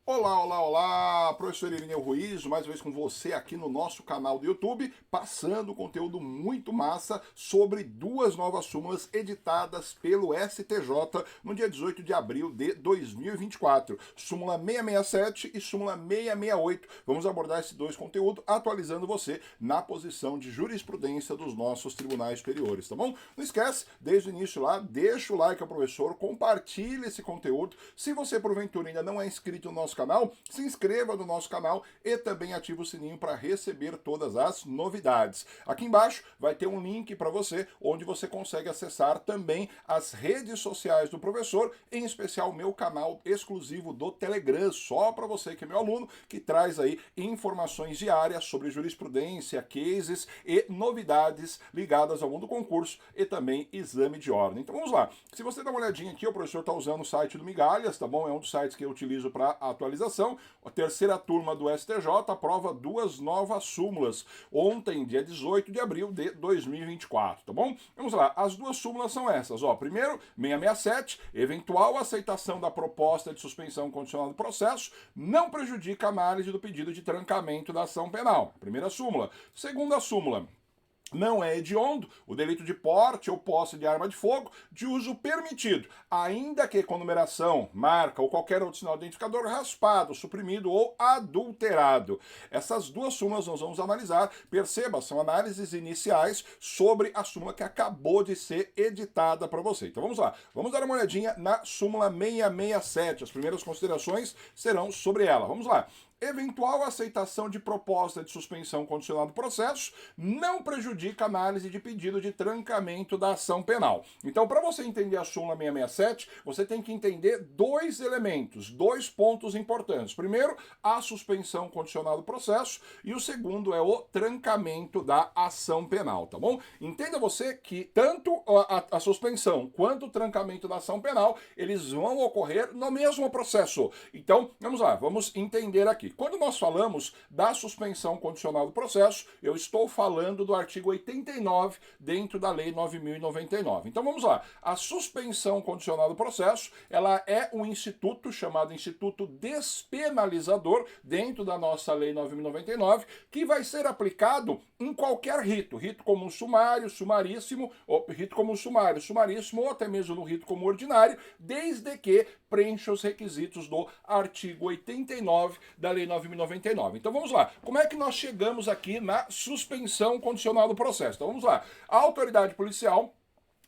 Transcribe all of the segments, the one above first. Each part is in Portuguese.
Olá, olá, olá, professor Irineu Ruiz, mais uma vez com você aqui no nosso canal do YouTube, passando conteúdo muito massa sobre duas novas súmulas editadas pelo STJ no dia 18 de abril de 2024, súmula 667 e súmula 668. Vamos abordar esses dois conteúdos, atualizando você na posição de jurisprudência dos nossos tribunais superiores, tá bom? Não esquece, desde o início lá, deixa o like ao professor, compartilhe esse conteúdo. Se você porventura ainda não é inscrito no nosso canal, se inscreva no nosso canal e também ative o sininho para receber todas as novidades. Aqui embaixo vai ter um link para você, onde você consegue acessar também as redes sociais do professor, em especial o meu canal exclusivo do Telegram, só para você que é meu aluno, que traz aí informações diárias sobre jurisprudência, cases e novidades ligadas ao mundo do concurso e também exame de ordem. Então vamos lá. Se você dá uma olhadinha aqui, o professor está usando o site do Migalhas, tá bom? É um dos sites que eu utilizo para atualização. A terceira turma do STJ aprova duas novas súmulas ontem, dia 18 de abril de 2024, tá bom? Vamos lá, as duas súmulas são essas, ó. Primeiro, 667, eventual aceitação da proposta de suspensão condicional do processo não prejudica a análise do pedido de trancamento da ação penal. Primeira súmula. Segunda súmula. Não é hediondo o delito de porte ou posse de arma de fogo de uso permitido, ainda que com numeração, marca ou qualquer outro sinal identificador raspado, suprimido ou adulterado. Essas duas súmulas nós vamos analisar. Perceba, são análises iniciais sobre a súmula que acabou de ser editada para você. Então vamos lá, vamos dar uma olhadinha na súmula 667. As primeiras considerações serão sobre ela. Vamos lá. Eventual aceitação de proposta de suspensão condicional do processo não prejudica a análise de pedido de trancamento da ação penal. Então, para você entender a súmula 667, você tem que entender dois elementos, dois pontos importantes. Primeiro, a suspensão condicional do processo e o segundo é o trancamento da ação penal, tá bom? Entenda você que tanto a suspensão quanto o trancamento da ação penal, eles vão ocorrer no mesmo processo. Então, vamos lá, vamos entender aqui. Quando nós falamos da suspensão condicional do processo, eu estou falando do artigo 89 dentro da Lei 9.099. Então vamos lá. A suspensão condicional do processo, ela é um instituto chamado Instituto Despenalizador dentro da nossa Lei 9.099, que vai ser aplicado em qualquer rito, rito comum sumário, sumaríssimo, ou rito comum sumário, sumaríssimo, ou até mesmo no rito comum ordinário, desde que preencha os requisitos do artigo 89 da Lei 9.099. Então vamos lá. Como é que nós chegamos aqui na suspensão condicional do processo? Então vamos lá. A autoridade policial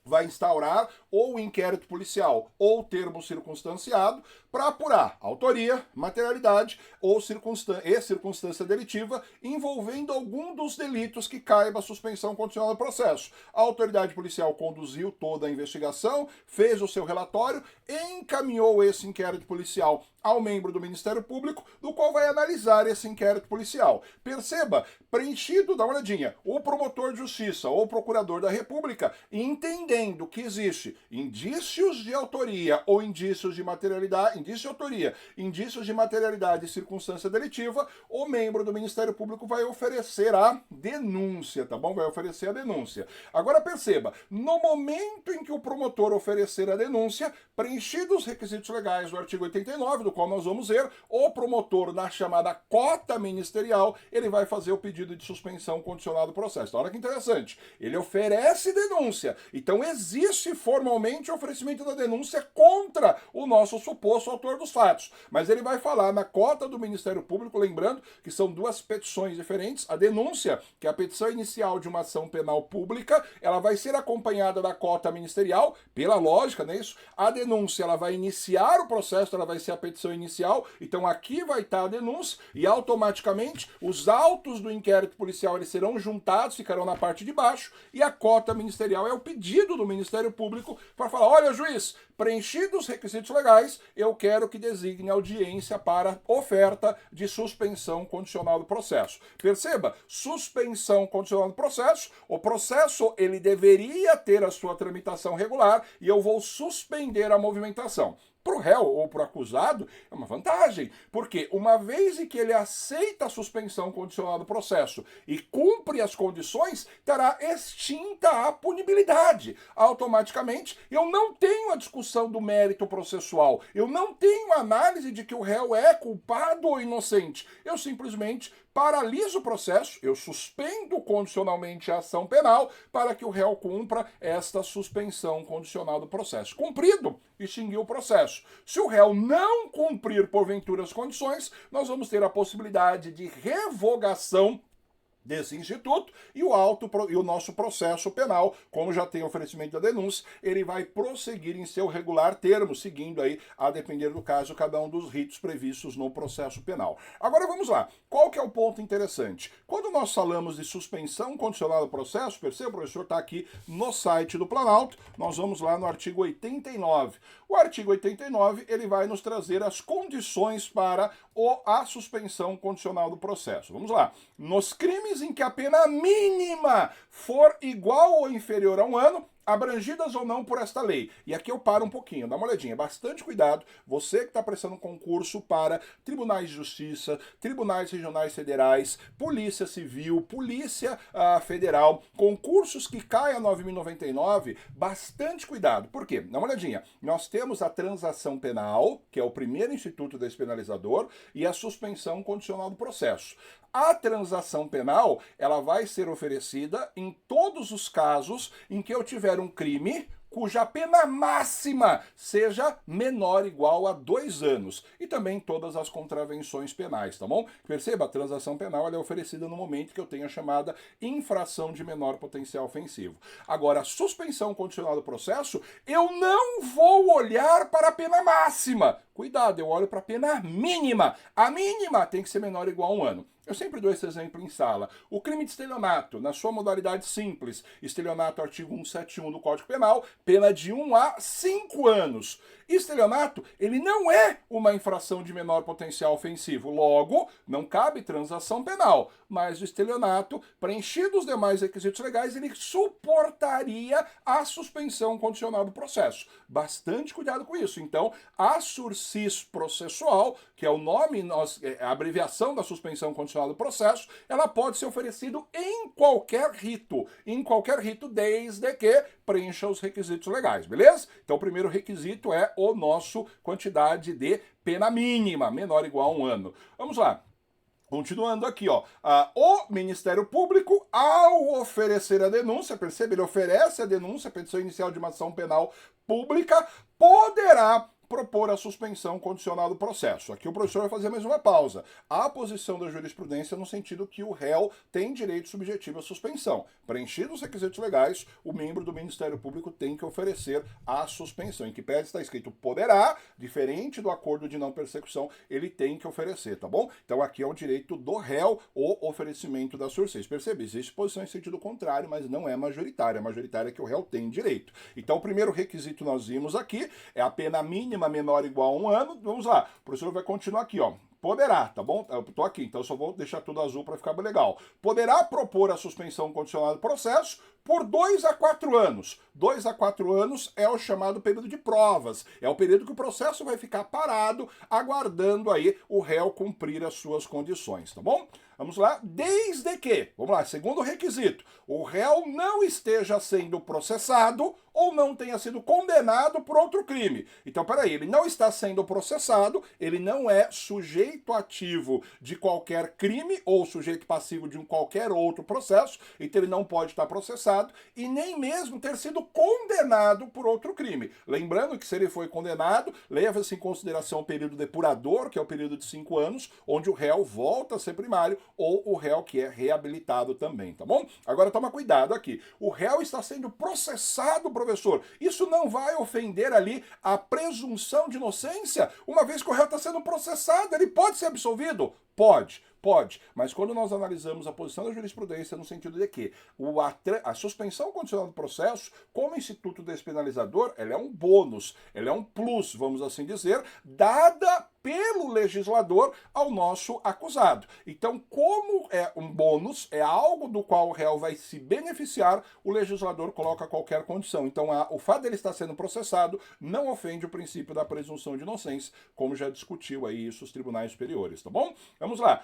vai instaurar ou inquérito policial ou termo circunstanciado para apurar autoria, materialidade ou circunstância delitiva envolvendo algum dos delitos que caiba a suspensão condicional do processo. A autoridade policial conduziu toda a investigação, fez o seu relatório, encaminhou esse inquérito policial ao membro do Ministério Público, do qual vai analisar esse inquérito policial. Perceba, preenchido, dá uma olhadinha, o promotor de justiça ou o procurador da República, entendendo que existe indícios de autoria ou indícios de materialidade, indício de autoria, indícios de materialidade e circunstância delitiva, o membro do Ministério Público vai oferecer a denúncia, tá bom? Vai oferecer a denúncia. Agora perceba, no momento em que o promotor oferecer a denúncia, preenchidos os requisitos legais do artigo 89, do qual nós vamos ver, o promotor, na chamada cota ministerial, ele vai fazer o pedido de suspensão condicional do processo. Olha que interessante. Ele oferece denúncia. Então existe formalmente o oferecimento da denúncia contra o nosso suposto autor dos fatos. Mas ele vai falar na cota do Ministério Público, lembrando que são duas petições diferentes. A denúncia, que é a petição inicial de uma ação penal pública, ela vai ser acompanhada da cota ministerial, pela lógica, não é isso? A denúncia, ela vai iniciar o processo, ela vai ser a petição inicial, então aqui vai estar a denúncia e automaticamente os autos do inquérito policial eles serão juntados, ficarão na parte de baixo e a cota ministerial é o pedido do Ministério Público para falar, olha juiz, preenchidos os requisitos legais, eu quero que designe audiência para oferta de suspensão condicional do processo. Perceba, suspensão condicional do processo, o processo ele deveria ter a sua tramitação regular e eu vou suspender a movimentação. para o réu ou para o acusado é uma vantagem, porque uma vez em que ele aceita a suspensão condicional do processo e cumpre as condições, terá extinta a punibilidade. Automaticamente, eu não tenho a discussão do mérito processual, eu não tenho análise de que o réu é culpado ou inocente. Eu simplesmente paraliso o processo, eu suspendo condicionalmente a ação penal para que o réu cumpra esta suspensão condicional do processo. Cumprido, extinguiu o processo. Se o réu não cumprir porventura as condições, nós vamos ter a possibilidade de revogação desse instituto e o nosso processo penal, como já tem oferecimento da denúncia, ele vai prosseguir em seu regular termo, seguindo aí, a depender do caso, cada um dos ritos previstos no processo penal. Agora vamos lá, qual que é o ponto interessante? Quando nós falamos de suspensão condicional do processo, perceba, o professor está aqui no site do Planalto, nós vamos lá no artigo 89. O artigo 89, ele vai nos trazer as condições para a suspensão condicional do processo. Vamos lá. Nos crimes em que a pena mínima for igual ou inferior a 1 ano, abrangidas ou não por esta lei. E aqui eu paro um pouquinho, dá uma olhadinha, bastante cuidado, você que está prestando concurso para tribunais de justiça, tribunais regionais federais, polícia civil, polícia federal, concursos que caem a 9.099, bastante cuidado. Por quê? Dá uma olhadinha, nós temos a transação penal, que é o primeiro instituto despenalizador, e a suspensão condicional do processo. A transação penal, ela vai ser oferecida em todos os casos em que eu tiver um crime cuja pena máxima seja menor ou igual a 2 anos. E também todas as contravenções penais, tá bom? Perceba, a transação penal ela é oferecida no momento que eu tenho a chamada infração de menor potencial ofensivo. Agora, a suspensão condicional do processo, eu não vou olhar para a pena máxima. Cuidado, eu olho para a pena mínima. A mínima tem que ser menor ou igual a 1 ano. Eu sempre dou esse exemplo em sala. O crime de estelionato, na sua modalidade simples, estelionato, artigo 171 do Código Penal, pena de 1 a 5 anos. Estelionato, ele não é uma infração de menor potencial ofensivo, logo, não cabe transação penal. Mas o estelionato, preenchido os demais requisitos legais, ele suportaria a suspensão condicional do processo. Bastante cuidado com isso. Então, a sursis processual, que é o nome, a abreviação da suspensão condicional do processo, ela pode ser oferecida em qualquer rito, desde que preencha os requisitos legais, beleza? Então, o primeiro requisito é o nosso quantidade de pena mínima, menor ou igual a 1 ano. Vamos lá. Continuando aqui, ó, o Ministério Público, ao oferecer a denúncia, percebe, ele oferece a denúncia, a petição inicial de uma ação penal pública, poderá propor a suspensão condicional do processo. Aqui o professor vai fazer mais uma pausa. A posição da jurisprudência no sentido que o réu tem direito subjetivo à suspensão. Preenchidos os requisitos legais, o membro do Ministério Público tem que oferecer a suspensão. Em que pese está escrito poderá, diferente do acordo de não persecução, ele tem que oferecer, tá bom? Então aqui é o direito do réu o oferecimento da sursis. Percebe? Existe posição em sentido contrário, mas não é majoritária. A majoritária é que o réu tem direito. Então o primeiro requisito nós vimos aqui é a pena mínima menor ou igual a 1 ano. Vamos lá, o professor vai continuar aqui, ó. Poderá, tá bom? Eu tô aqui, então eu só vou deixar tudo azul para ficar legal. Poderá propor a suspensão condicional do processo por 2 a 4 anos. 2 a 4 anos é o chamado período de provas. É o período que o processo vai ficar parado, aguardando aí o réu cumprir as suas condições, tá bom? Vamos lá, desde que, vamos lá, segundo requisito, o réu não esteja sendo processado ou não tenha sido condenado por outro crime. Então, peraí, ele não está sendo processado, ele não é sujeito ativo de qualquer crime ou sujeito passivo de qualquer outro processo, então ele não pode estar processado e nem mesmo ter sido condenado por outro crime. Lembrando que se ele foi condenado, leva-se em consideração o período depurador, que é o período de 5 anos, onde o réu volta a ser primário, ou o réu que é reabilitado também, tá bom? Agora toma cuidado aqui. O réu está sendo processado, professor. Isso não vai ofender ali a presunção de inocência? Uma vez que o réu está sendo processado, ele pode ser absolvido? Pode. Pode, mas quando nós analisamos a posição da jurisprudência no sentido de que a suspensão condicional do processo, como instituto despenalizador, ela é um bônus, ela é um plus, vamos assim dizer, dada pelo legislador ao nosso acusado. Então, como é um bônus, é algo do qual o réu vai se beneficiar, o legislador coloca qualquer condição. Então, o fato dele estar sendo processado não ofende o princípio da presunção de inocência, como já discutiu aí isso os tribunais superiores, tá bom? Vamos lá.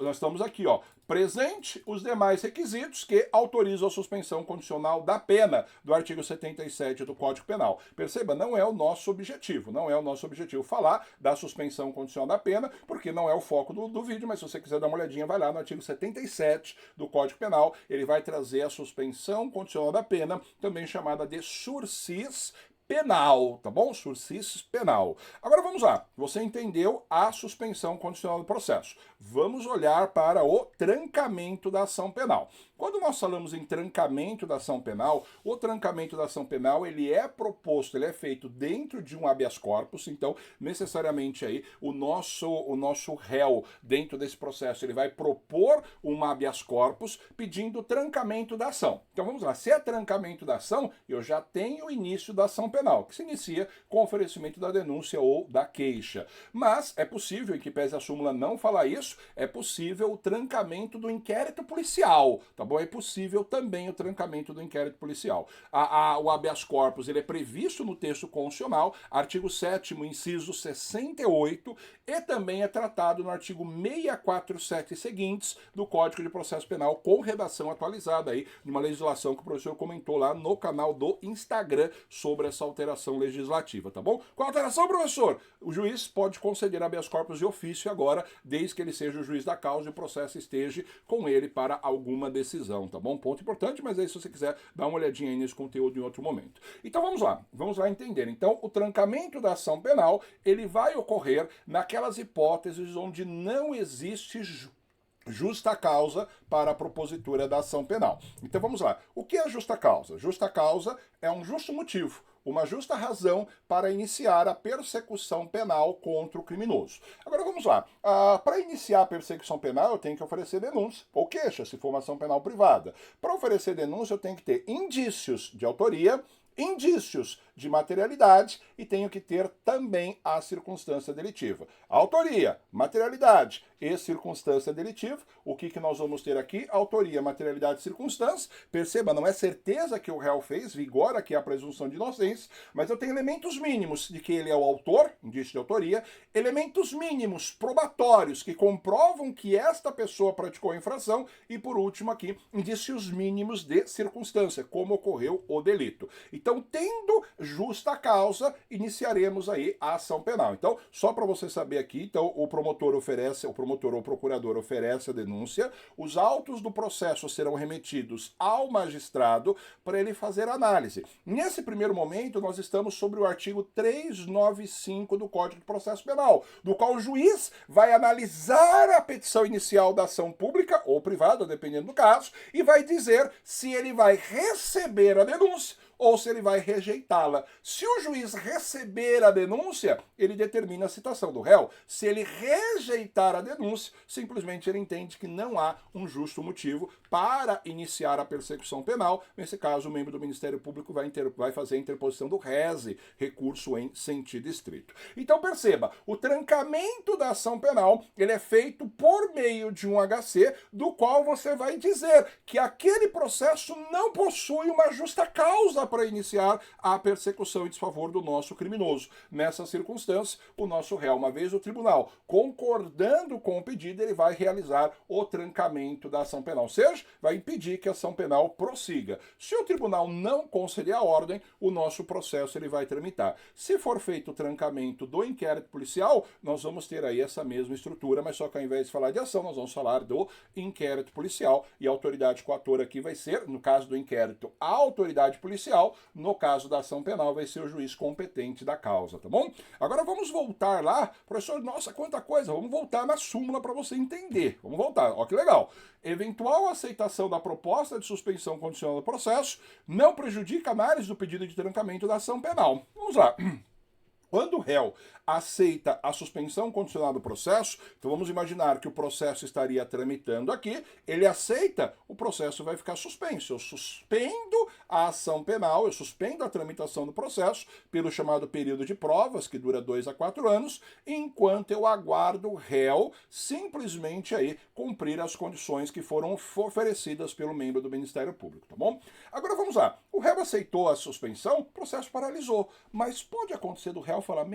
Nós estamos aqui, ó. Presente os demais requisitos que autorizam a suspensão condicional da pena do artigo 77 do Código Penal. Perceba, não é o nosso objetivo, não é o nosso objetivo falar da suspensão condicional da pena, porque não é o foco do vídeo, mas se você quiser dar uma olhadinha, vai lá no artigo 77 do Código Penal, ele vai trazer a suspensão condicional da pena, também chamada de sursis penal, tá bom? Sursis penal. Agora vamos lá. Você entendeu a suspensão condicional do processo. Vamos olhar para o trancamento da ação penal. Quando nós falamos em trancamento da ação penal, o trancamento da ação penal, ele é proposto, ele é feito dentro de um habeas corpus, então necessariamente aí o nosso réu dentro desse processo, ele vai propor um habeas corpus pedindo trancamento da ação. Então vamos lá, se é trancamento da ação, eu já tenho o início da ação penal, que se inicia com o oferecimento da denúncia ou da queixa. Mas é possível, em que pese a súmula não falar isso, é possível o trancamento do inquérito policial, tá bom? É possível também o trancamento do inquérito policial. O habeas corpus, ele é previsto no texto constitucional, artigo 7º, inciso 68, e também é tratado no artigo 647 e seguintes do Código de Processo Penal, com redação atualizada aí, de uma legislação que o professor comentou lá no canal do Instagram sobre essa alteração legislativa, tá bom? Qual alteração, professor? O juiz pode conceder habeas corpus de ofício agora, desde que ele seja o juiz da causa e o processo esteja com ele para alguma decisão, tá bom? Ponto importante, mas aí se você quiser dar uma olhadinha aí nesse conteúdo em outro momento. Então vamos lá entender. Então o trancamento da ação penal, ele vai ocorrer naquelas hipóteses onde não existe justa causa para a propositura da ação penal. Então vamos lá. O que é justa causa? Justa causa é um justo motivo, uma justa razão para iniciar a persecução penal contra o criminoso. Agora vamos lá. Para iniciar a persecução penal, eu tenho que oferecer denúncia ou queixa, se for uma ação penal privada. Para oferecer denúncia, eu tenho que ter indícios de autoria, indícios de materialidade e tenho que ter também a circunstância delitiva. Autoria, materialidade e circunstância delitiva. O que nós vamos ter aqui? Autoria, materialidade e circunstância. Perceba, não é certeza que o réu fez, vigora aqui a presunção de inocência, mas eu tenho elementos mínimos de que ele é o autor, indício de autoria, elementos mínimos probatórios que comprovam que esta pessoa praticou a infração e, por último aqui, indícios mínimos de circunstância, como ocorreu o delito. Então, tendo justa causa, iniciaremos aí a ação penal. Então, só para você saber aqui, então o promotor ou procurador oferece a denúncia, os autos do processo serão remetidos ao magistrado para ele fazer análise. Nesse primeiro momento, nós estamos sobre o artigo 395 do Código de Processo Penal, do qual o juiz vai analisar a petição inicial da ação pública ou privada, dependendo do caso, e vai dizer se ele vai receber a denúncia ou se ele vai rejeitá-la. Se o juiz receber a denúncia, ele determina a citação do réu. Se ele rejeitar a denúncia, simplesmente ele entende que não há um justo motivo para iniciar a persecução penal. Nesse caso, o membro do Ministério Público vai fazer a interposição do RESE, recurso em sentido estrito. Então perceba, o trancamento da ação penal, ele é feito por meio de um HC, do qual você vai dizer que aquele processo não possui uma justa causa para iniciar a persecução em desfavor do nosso criminoso. Nessa circunstância, o nosso réu, uma vez o tribunal concordando com o pedido, ele vai realizar o trancamento da ação penal, ou seja, vai impedir que a ação penal prossiga. Se o tribunal não conceder a ordem, o nosso processo ele vai tramitar. Se for feito o trancamento do inquérito policial, nós vamos ter aí essa mesma estrutura, mas só que ao invés de falar de ação, nós vamos falar do inquérito policial, e a autoridade coatora aqui vai ser, no caso do inquérito, a autoridade policial. No caso da ação penal, vai ser o juiz competente da causa, tá bom? Agora vamos voltar lá, professor, nossa, quanta coisa, vamos voltar na súmula para você entender. Vamos voltar, ó que legal. Eventual aceitação da proposta de suspensão condicional do processo não prejudica a análise do pedido de trancamento da ação penal. Vamos lá. Quando o réu aceita a suspensão condicional do processo, então vamos imaginar que o processo estaria tramitando aqui, ele aceita, o processo vai ficar suspenso. Eu suspendo a ação penal, eu suspendo a tramitação do processo pelo chamado período de provas, que dura 2 a 4 anos, enquanto eu aguardo o réu simplesmente aí cumprir as condições que foram oferecidas pelo membro do Ministério Público, tá bom? Agora vamos lá. O réu aceitou a suspensão, o processo paralisou, mas pode acontecer do réu falar,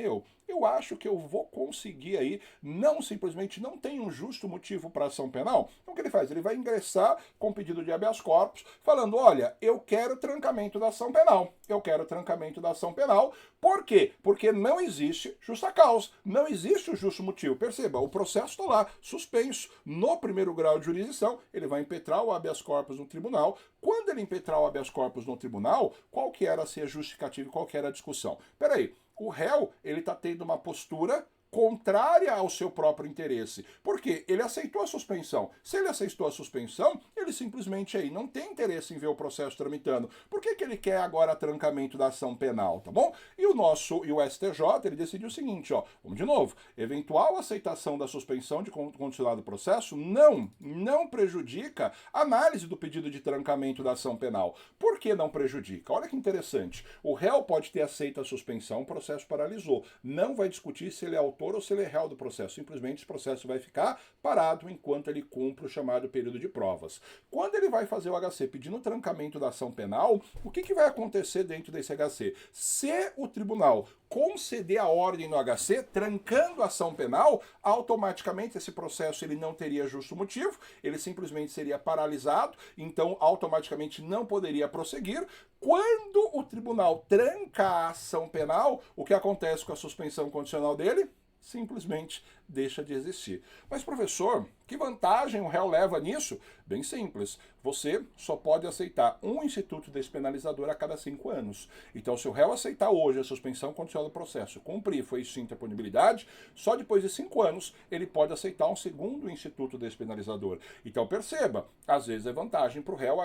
eu acho que eu vou conseguir aí, não simplesmente não tem um justo motivo para ação penal. Então o que ele faz? Ele vai ingressar com pedido de habeas corpus, falando, olha, eu quero trancamento da ação penal. Eu quero trancamento da ação penal. Por quê? Porque não existe justa causa, não existe o justo motivo. Perceba, o processo está lá, suspenso. No primeiro grau de jurisdição, ele vai impetrar o habeas corpus no tribunal. Quando ele impetrar o habeas corpus no tribunal, qual que era a justificativa e qual que era a discussão? Peraí, o réu, ele está tendo uma postura contrária ao seu próprio interesse. Por quê? Ele aceitou a suspensão. Se ele aceitou a suspensão, ele simplesmente aí não tem interesse em ver o processo tramitando. Por que ele quer agora trancamento da ação penal, tá bom? E o STJ, ele decidiu o seguinte, ó, vamos de novo, eventual aceitação da suspensão de condicional do processo não prejudica a análise do pedido de trancamento da ação penal. Por que não prejudica? Olha que interessante. O réu pode ter aceito a suspensão, o processo paralisou. Não vai discutir se ele é autor ou se ele é réu do processo. Simplesmente esse processo vai ficar parado enquanto ele cumpre o chamado período de provas. Quando ele vai fazer o HC pedindo o trancamento da ação penal, o que vai acontecer dentro desse HC? Se o tribunal conceder a ordem no HC, trancando a ação penal, automaticamente esse processo ele não teria justo motivo, ele simplesmente seria paralisado, então automaticamente não poderia prosseguir. Quando o tribunal tranca a ação penal, o que acontece com a suspensão condicional dele? Simplesmente deixa de existir. Mas, professor, que vantagem o réu leva nisso? Bem simples. Você só pode aceitar um instituto despenalizador a cada 5 anos. Então, se o réu aceitar hoje a suspensão condicional do processo, cumprir, foi extinta a punibilidade, só depois de 5 anos ele pode aceitar um segundo instituto despenalizador. Então, perceba, às vezes é vantagem para o réu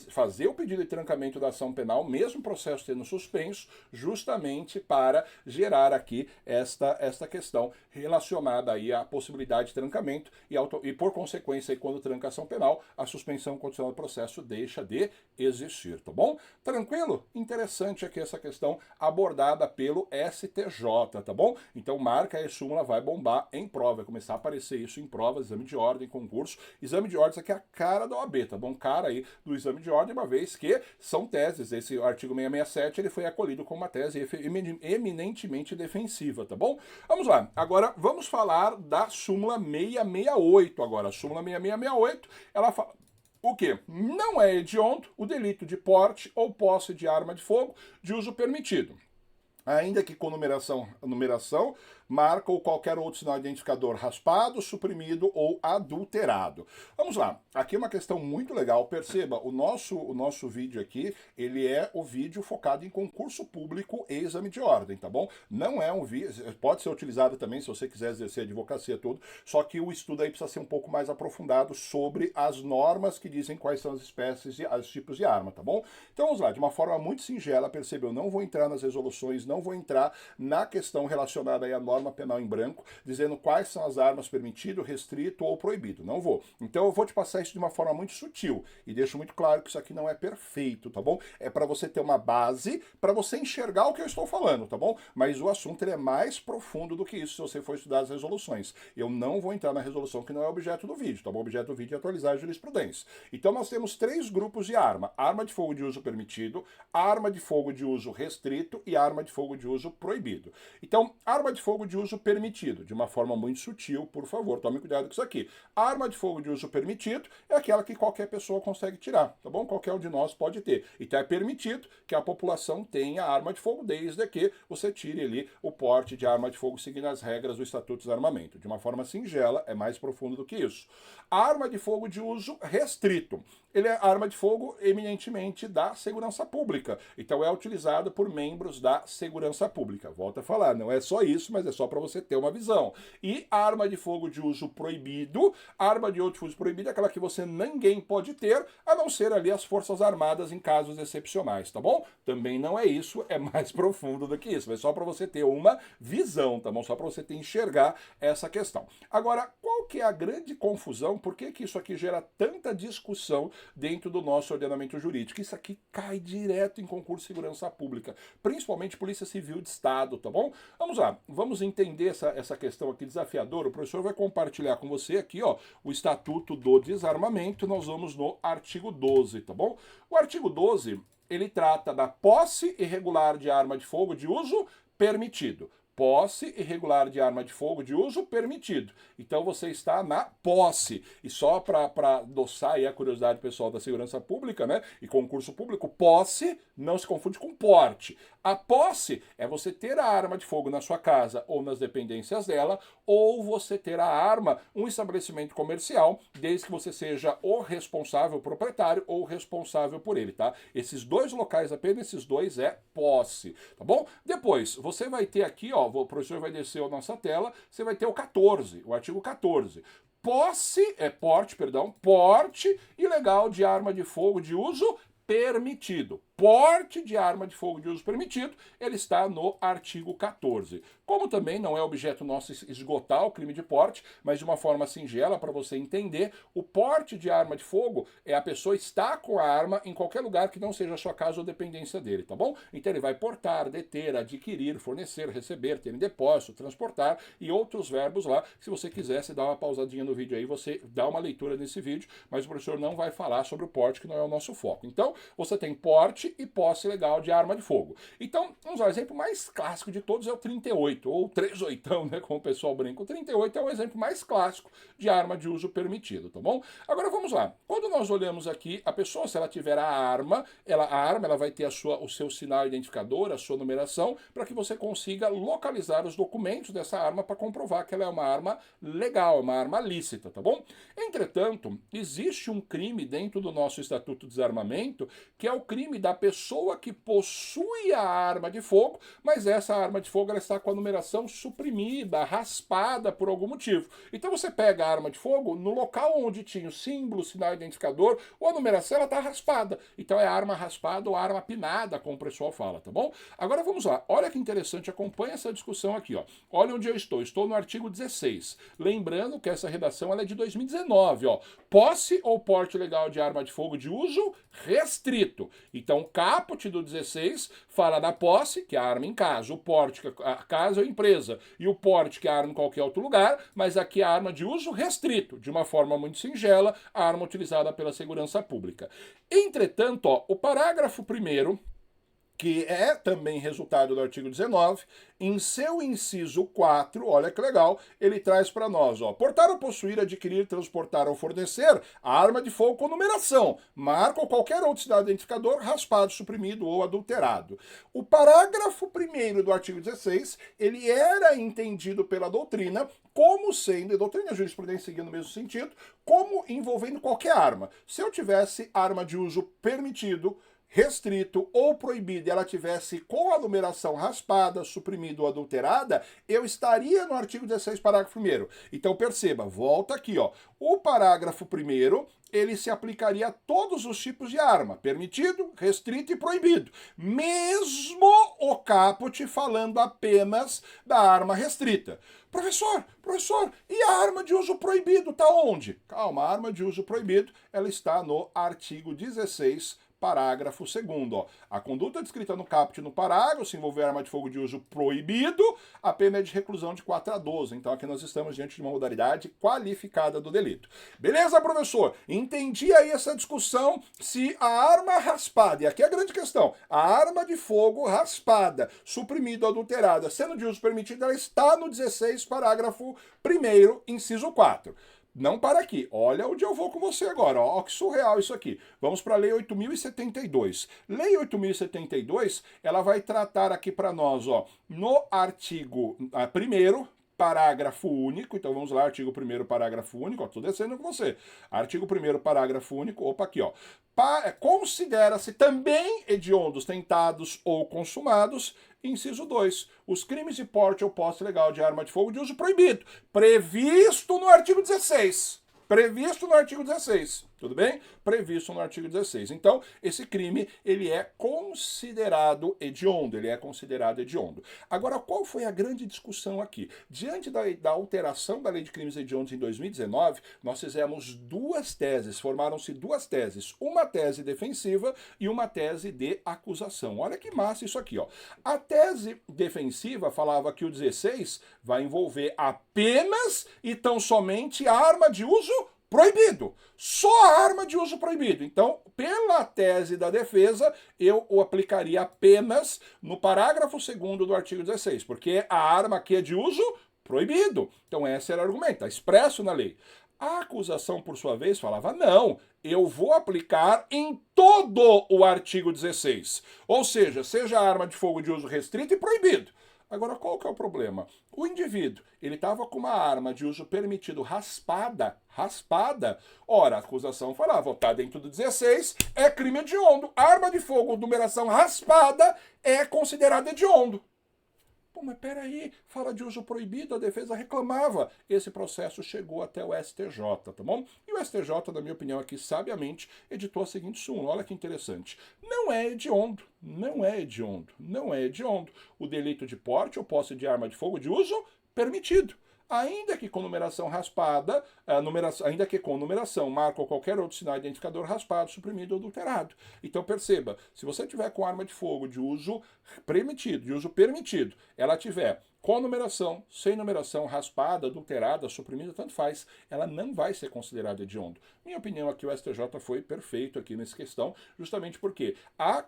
fazer o pedido de trancamento da ação penal, mesmo o processo tendo suspenso, justamente para gerar aqui esta questão relacionada aí à possibilidade de trancamento e por consequência, aí, quando tranca a ação penal, a suspensão condicional do processo deixa de existir, tá bom? Tranquilo? Interessante aqui essa questão abordada pelo STJ, tá bom? Então marca aí, súmula vai bombar em prova, vai começar a aparecer isso em prova, exame de ordem, concurso. Exame de ordem, isso aqui é a cara da OAB, tá bom? Cara aí do exame de ordem, uma vez que são teses. Esse artigo 667, ele foi acolhido como uma tese eminentemente defensiva, tá bom? Vamos lá, agora vamos falar da súmula 668 agora. A súmula 6668, ela fala o quê? Não é hediondo o delito de porte ou posse de arma de fogo de uso permitido, ainda que com numeração, marca ou qualquer outro sinal identificador raspado, suprimido ou adulterado. Vamos lá, aqui uma questão muito legal, perceba, o nosso vídeo aqui, ele é o vídeo focado em concurso público e exame de ordem, tá bom? Não é um vídeo, pode ser utilizado também se você quiser exercer advocacia tudo, só que o estudo aí precisa ser um pouco mais aprofundado sobre as normas que dizem quais são as espécies e os tipos de arma, tá bom? Então vamos lá, de uma forma muito singela, perceba, eu não vou entrar nas resoluções, não vou entrar na questão relacionada aí à norma penal em branco, dizendo quais são as armas permitido, restrito ou proibido. Não vou. Então eu vou te passar isso de uma forma muito sutil e deixo muito claro que isso aqui não é perfeito, tá bom? É para você ter uma base, para você enxergar o que eu estou falando, tá bom? Mas o assunto ele é mais profundo do que isso se você for estudar as resoluções. Eu não vou entrar na resolução que não é objeto do vídeo, tá bom? O objeto do vídeo é atualizar a jurisprudência. Então nós temos 3 grupos de arma: arma de fogo de uso permitido, arma de fogo de uso restrito e arma de fogo de uso proibido. Então, arma de fogo de uso permitido, de uma forma muito sutil, por favor, tome cuidado com isso aqui. A arma de fogo de uso permitido é aquela que qualquer pessoa consegue tirar, tá bom? Qualquer um de nós pode ter. Então é permitido que a população tenha arma de fogo, desde que você tire ali o porte de arma de fogo seguindo as regras do Estatuto de Desarmamento. De uma forma singela, é mais profundo do que isso. A arma de fogo de uso restrito, ele é arma de fogo eminentemente da segurança pública. Então é utilizado por membros da segurança pública. Volto a falar, não é só isso, mas é só só para você ter uma visão. E arma de fogo de uso proibido, arma de outro uso proibido é aquela que ninguém pode ter, a não ser ali as Forças Armadas em casos excepcionais, tá bom? Também não é isso, é mais profundo do que isso, mas só para você ter uma visão, tá bom? Só para você enxergar essa questão. Agora, qual que é a grande confusão? Por que que isso aqui gera tanta discussão dentro do nosso ordenamento jurídico? Isso aqui cai direto em concurso de segurança pública, principalmente Polícia Civil de Estado, tá bom? Vamos lá, vamos entender essa questão aqui desafiadora. O professor vai compartilhar com você aqui, ó, o Estatuto do Desarmamento. Nós vamos no artigo 12, tá bom? O artigo 12, ele trata da posse irregular de arma de fogo de uso permitido. Posse irregular de arma de fogo de uso permitido. Então você está na posse. E só para adoçar aí a curiosidade pessoal da segurança pública, né? E concurso público, posse não se confunde com porte. A posse é você ter a arma de fogo na sua casa ou nas dependências dela, ou você ter a arma um estabelecimento comercial, desde que você seja o responsável proprietário ou responsável por ele, tá? Esses dois locais, apenas esses dois é posse, tá bom? Depois, você vai ter aqui, ó, o professor vai descer a nossa tela, você vai ter o 14, o artigo 14. Porte ilegal de arma de fogo de uso permitido. Porte de arma de fogo de uso permitido, ele está no artigo 14. Como também não é objeto nosso esgotar o crime de porte, mas de uma forma singela para você entender, o porte de arma de fogo é a pessoa estar com a arma em qualquer lugar que não seja a sua casa ou dependência dele, tá bom? Então ele vai portar, deter, adquirir, fornecer, receber, ter em depósito, transportar e outros verbos lá. Se você quiser, você dá uma pausadinha no vídeo aí, você dá uma leitura nesse vídeo, mas o professor não vai falar sobre o porte, que não é o nosso foco. Então, você tem porte e posse legal de arma de fogo. Então, vamos lá, o exemplo mais clássico de todos é o 38, ou 38, né, como o pessoal brinca. O 38 é o exemplo mais clássico de arma de uso permitido, tá bom? Agora vamos lá. Quando nós olhamos aqui, a pessoa, se ela tiver a arma, ela vai ter o seu sinal identificador, a sua numeração, para que você consiga localizar os documentos dessa arma para comprovar que ela é uma arma legal, uma arma lícita, tá bom? Entretanto, existe um crime dentro do nosso Estatuto de Desarmamento, que é o crime da pessoa que possui a arma de fogo, mas essa arma de fogo ela está com a numeração suprimida, raspada por algum motivo. Então você pega a arma de fogo, no local onde tinha o símbolo, o sinal identificador, ou a numeração, ela está raspada. Então é arma raspada ou arma pinada, como o pessoal fala, tá bom? Agora vamos lá, olha que interessante, acompanha essa discussão aqui, ó. Olha onde eu estou no artigo 16. Lembrando que essa redação ela é de 2019, ó. Posse ou porte legal de arma de fogo de uso restrito. Então, o caput do 16 fala da posse, que é a arma em casa, o porte, que é a casa ou empresa, e o porte, que é a arma em qualquer outro lugar, mas aqui é a arma de uso restrito, de uma forma muito singela, a arma utilizada pela segurança pública. Entretanto, ó, o parágrafo 1º, que é também resultado do artigo 19, em seu inciso 4, olha que legal, ele traz para nós, ó, portar ou possuir, adquirir, transportar ou fornecer a arma de fogo com numeração, marca ou qualquer outro sinal identificador raspado, suprimido ou adulterado. O parágrafo 1º do artigo 16, ele era entendido pela doutrina como sendo, e a doutrina e a jurisprudência seguindo no mesmo sentido, como envolvendo qualquer arma. Se eu tivesse arma de uso permitido, restrito ou proibido e ela tivesse com a numeração raspada, suprimida ou adulterada, eu estaria no artigo 16, parágrafo 1º. Então perceba, volta aqui, ó. O parágrafo 1º, ele se aplicaria a todos os tipos de arma, permitido, restrito e proibido. Mesmo o caput falando apenas da arma restrita. Professor, e a arma de uso proibido está onde? Calma, a arma de uso proibido, ela está no artigo 16, parágrafo 2º, ó. A conduta descrita no caput no parágrafo, se envolver arma de fogo de uso proibido, a pena é de reclusão de 4 a 12. Então aqui nós estamos diante de uma modalidade qualificada do delito. Beleza, professor? Entendi aí essa discussão se a arma raspada, e aqui é a grande questão, a arma de fogo raspada, suprimida ou adulterada, sendo de uso permitido, ela está no 16, parágrafo 1º, inciso 4. Não para aqui, olha onde eu vou com você agora, ó, que surreal isso aqui. Vamos para a Lei 8.072. Lei 8.072, ela vai tratar aqui para nós, ó, no artigo 1º, parágrafo único, então vamos lá, artigo 1º, parágrafo único, ó, tô descendo com você. Artigo 1º, parágrafo único, opa, aqui, ó. Considera-se também hediondos tentados ou consumados, inciso 2, os crimes de porte ou posse ilegal de arma de fogo de uso proibido, previsto no artigo 16. Previsto no artigo 16, tudo bem? Previsto no artigo 16. Então, esse crime, ele é considerado hediondo, Agora, qual foi a grande discussão aqui? Diante da alteração da Lei de Crimes Hediondos em 2019, nós fizemos duas teses, formaram-se duas teses, uma tese defensiva e uma tese de acusação. Olha que massa isso aqui, ó. A tese defensiva falava que o 16 vai envolver apenas e tão somente a arma de uso proibido. Só a arma de uso proibido. Então, pela tese da defesa, eu o aplicaria apenas no parágrafo 2º do artigo 16, porque a arma aqui é de uso proibido. Então, esse era o argumento, está expresso na lei. A acusação, por sua vez, falava, não, eu vou aplicar em todo o artigo 16. Ou seja a arma de fogo de uso restrito e proibido. Agora, qual que é o problema? O indivíduo, ele estava com uma arma de uso permitido raspada. Ora, a acusação falava, tá dentro do 16, é crime hediondo. Arma de fogo, numeração raspada, é considerada hediondo. Pô, mas peraí, fala de uso proibido, a defesa reclamava. Esse processo chegou até o STJ, tá bom? E o STJ, na minha opinião aqui, sabiamente, editou a seguinte súmula. Olha que interessante. Não é hediondo. O delito de porte ou posse de arma de fogo de uso permitido. Ainda que com numeração raspada, ainda que com numeração, marca ou qualquer outro sinal identificador raspado, suprimido ou adulterado. Então perceba, se você tiver com arma de fogo de uso permitido, ela tiver com numeração, sem numeração, raspada, adulterada, suprimida, tanto faz, ela não vai ser considerada hediondo. Minha opinião aqui, o STJ foi perfeito aqui nessa questão, justamente porque a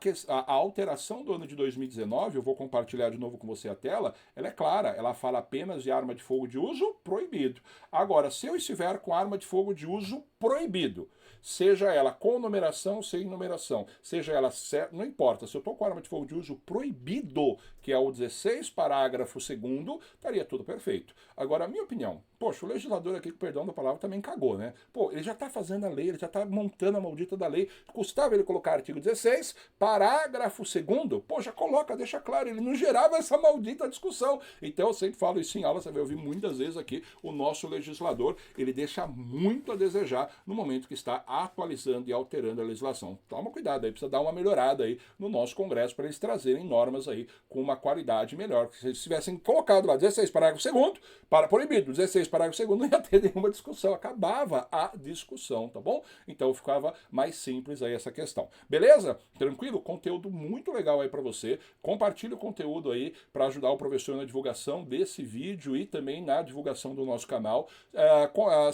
alteração do ano de 2019, eu vou compartilhar de novo com você a tela, ela é clara, ela fala apenas de arma de fogo de uso proibido. Agora, se eu estiver com arma de fogo de uso proibido, seja ela com numeração, sem numeração, seja ela não importa, se eu estou com arma de fogo de uso proibido, que é o 16, parágrafo 2º, estaria tudo perfeito. Agora, a minha opinião, poxa, o legislador aqui, com perdão da palavra, também cagou, né? Pô, ele já está fazendo a lei, ele já está montando a maldita da lei. Custava ele colocar artigo 16, parágrafo 2º, pô, já coloca, deixa claro, ele não gerava essa maldita discussão. Então, eu sempre falo isso em aula, você vai ouvir muitas vezes aqui, o nosso legislador, ele deixa muito a desejar no momento que está atualizando e alterando a legislação. Toma cuidado aí, precisa dar uma melhorada aí no nosso Congresso para eles trazerem normas aí com uma qualidade melhor. Se eles tivessem colocado lá 16, parágrafo 2º, para proibido, 16, parágrafo 2º, não ia ter nenhuma discussão, acabava a discussão, tá bom? Então ficava mais simples aí essa questão. Beleza? Tranquilo? Conteúdo muito legal aí para você. Compartilhe o conteúdo aí para ajudar o professor na divulgação desse vídeo e também na divulgação do nosso canal.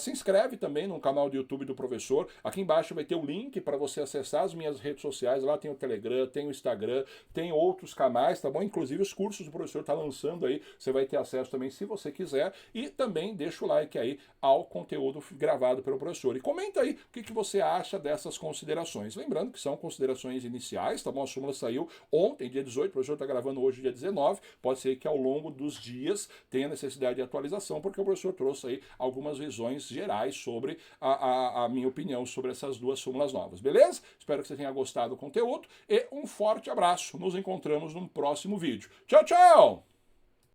Se inscreve também no canal do YouTube do professor. Aqui embaixo vai ter o link para você acessar as minhas redes sociais. Lá tem o Telegram, tem o Instagram, tem outros canais, tá bom? Inclusive os cursos do professor tá lançando aí. Você vai ter acesso também se você quiser. E também deixa o like aí ao conteúdo gravado pelo professor. E comenta aí o que você acha dessas considerações. Lembrando que são considerações iniciais, tá bom? A súmula saiu ontem, dia 18. O professor está gravando hoje, dia 19. Pode ser que ao longo dos dias tenha necessidade de atualização, porque o professor trouxe aí algumas visões gerais sobre a minha opinião sobre essas duas súmulas novas, beleza? Espero que você tenha gostado do conteúdo e um forte abraço. Nos encontramos num próximo vídeo. Tchau, tchau!